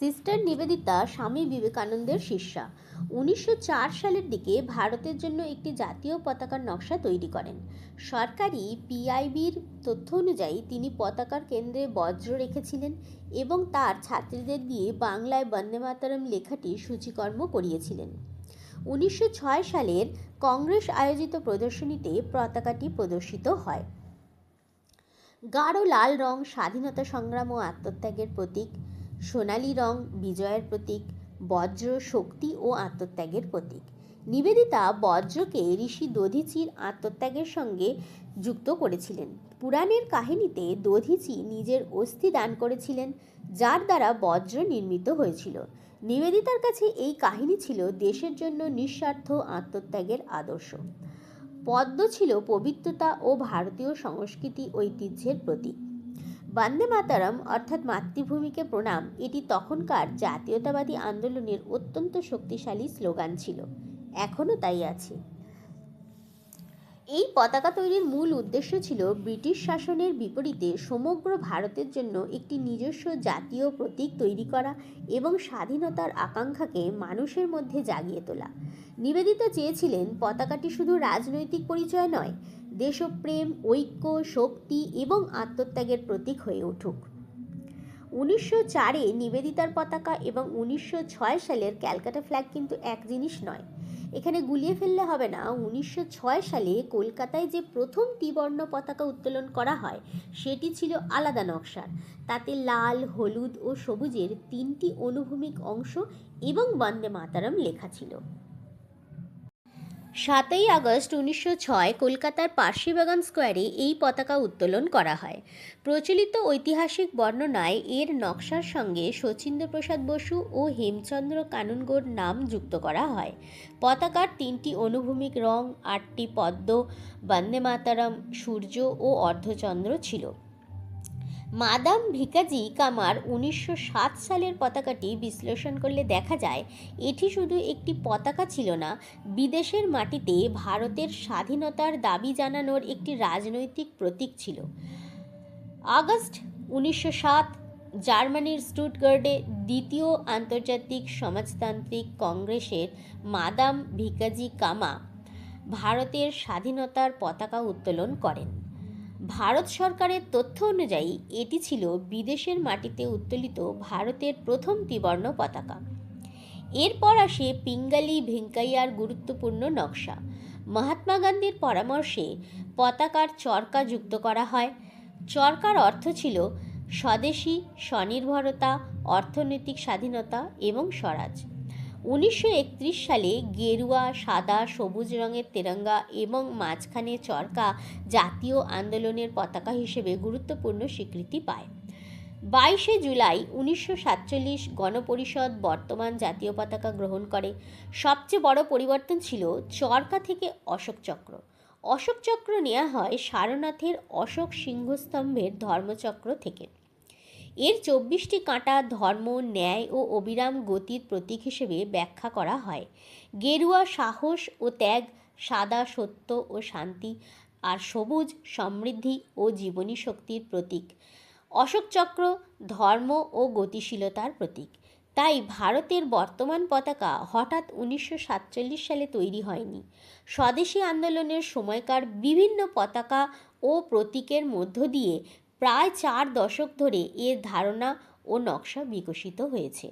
Sister Nivedita স্বামী বিবেকানন্দের শিষ্যা। 1904 সালের দিকে ভারতের জন্য একটি জাতীয় পতাকার নকশা তৈরি করেন। সরকারি পিআইবির তথ্য অনুযায়ী তিনি পতাকার কেন্দ্রে বজ্র রেখেছিলেন এবং তার ছাত্রীদের দিয়ে বাংলায় বন্দে মাতরম লেখাটি সূচিকর্ম করিয়েছিলেন। 1906 সালের কংগ্রেস আয়োজিত প্রদর্শনীতে পতাকাটি প্রদর্শিত হয়। গাঢ় লাল রং স্বাধীনতা সংগ্রাম ও আত্মত্যাগের প্রতীক, সোনালী রং বিজয়ের প্রতীক, বজ্র শক্তি ও আত্মত্যাগের প্রতীক। নিবেদিতা বজ্রকে ঋষি দধিচির আত্মত্যাগের সঙ্গে যুক্ত করেছিলেন। পুরাণের কাহিনীতে দধিচি নিজের অস্থি দান করেছিলেন, যার দ্বারা বজ্র নির্মিত হয়েছিল। নিবেদিতার কাছে এই কাহিনী ছিল দেশের জন্য নিঃস্বার্থ আত্মত্যাগের আদর্শ। পদ্ম ছিল পবিত্রতা ও ভারতীয় সংস্কৃতি ঐতিহ্যের প্রতীক। বন্দে মাতরম অর্থাৎ মাতৃভূমিকে প্রণাম, এটি তখনকার জাতীয়তাবাদী আন্দোলনের অত্যন্ত শক্তিশালী স্লোগান ছিল, এখনও তাই আছে। এই পতাকা তৈরির মূল উদ্দেশ্য ছিল ব্রিটিশ শাসনের বিপরীতে সমগ্র ভারতের জন্য একটি নিজস্ব জাতীয় প্রতীক তৈরি করা এবং স্বাধীনতার আকাঙ্ক্ষাকে মানুষের মধ্যে জাগিয়ে তোলা। নিবেদিতা চেয়েছিলেন পতাকাটি শুধু রাজনৈতিক পরিচয় নয়, দেশপ্রেম, ঐক্য, শক্তি এবং আত্মত্যাগের প্রতীক হয়ে উঠুক। 1904-এ নিবেদিতার পতাকা এবং 1906 সালের ক্যালকাটা ফ্ল্যাগ কিন্তু এক জিনিস নয়। এখানে গুলিয়ে ফেললে হবে না, 1906 সালে কলকাতায় যে প্রথম ত্রিবর্ণ পতাকা উত্তোলন করা হয় সেটি ছিল আলাদা নকশার। তাতে লাল, হলুদ ও সবুজের 3টি অনুভূমিক অংশ এবং বন্দে মাতরম লেখা ছিল। 7ই আগস্ট 1906 কলকাতার পার্সিবাগান স্কোয়ারে এই পতাকা উত্তোলন করা হয়। প্রচলিত ঐতিহাসিক বর্ণনায় এর নকশার সঙ্গে শচীন্দ্রপ্রসাদ বসু ও হেমচন্দ্র কানুনগোর নাম যুক্ত করা হয়। পতাকার 3টি অনুভূমিক রং, 8টি পদ্ম, বন্দে মাতরম, সূর্য ও অর্ধচন্দ্র ছিল। মাদাম ভিকাজি কামার 1907 সালের পতাকাটি বিশ্লেষণ করলে দেখা যায় এটি শুধু একটি পতাকা ছিল না, বিদেশের মাটিতে ভারতের স্বাধীনতার দাবি জানানোর একটি রাজনৈতিক প্রতীক ছিল। আগস্ট 1907 জার্মানির স্টুটগার্টে দ্বিতীয় আন্তর্জাতিক সমাজতান্ত্রিক কংগ্রেসের মাদাম ভিকাজি কামা ভারতের স্বাধীনতার পতাকা উত্তোলন করেন। ভারত সরকারের তথ্য অনুযায়ী এটি ছিল বিদেশের মাটিতে উত্তোলিত ভারতের প্রথম ত্রিবর্ণ পতাকা। এরপর আসে পিঙ্গালি ভেঙ্কাইয়ার গুরুত্বপূর্ণ নকশা। মহাত্মা গান্ধীর পরামর্শে পতাকার চরকা যুক্ত করা হয়। চরকার অর্থ ছিল স্বদেশী, স্বনির্ভরতা, অর্থনৈতিক স্বাধীনতা এবং স্বরাজ। 1931 সালে গেরুয়া, সাদা, সবুজ রঙের তেরঙ্গা এবং মাঝখানে চরকা জাতীয় আন্দোলনের পতাকা হিসেবে গুরুত্বপূর্ণ স্বীকৃতি পায়। 22শে জুলাই 1947 গণপরিষদ বর্তমান জাতীয় পতাকা গ্রহণ করে। সবচেয়ে বড় পরিবর্তন ছিল চরকা থেকে অশোক চক্র। অশোক চক্র নেওয়া হয় সারনাথের অশোক সিংহস্তম্ভের ধর্মচক্র থেকে। এর 24টি কাঁটা ধর্ম, ন্যায় ও অবিরাম গতির প্রতীক হিসেবে ব্যাখ্যা করা হয়। গেরুয়া সাহস ও ত্যাগ, সাদা সত্য ও শান্তি, আর সবুজ সমৃদ্ধি ও জীবনী শক্তির প্রতীক। অশোক চক্র ধর্ম ও গতিশীলতার প্রতীক। তাই ভারতের বর্তমান পতাকা হঠাৎ 1947 সালে তৈরি হয়নি। স্বদেশী আন্দোলনের সময়কার বিভিন্ন পতাকা ও প্রতীকের মধ্য দিয়ে প্রায় 4 দশক ধরে এর ধারণা ও নকশা বিকশিত হয়েছে।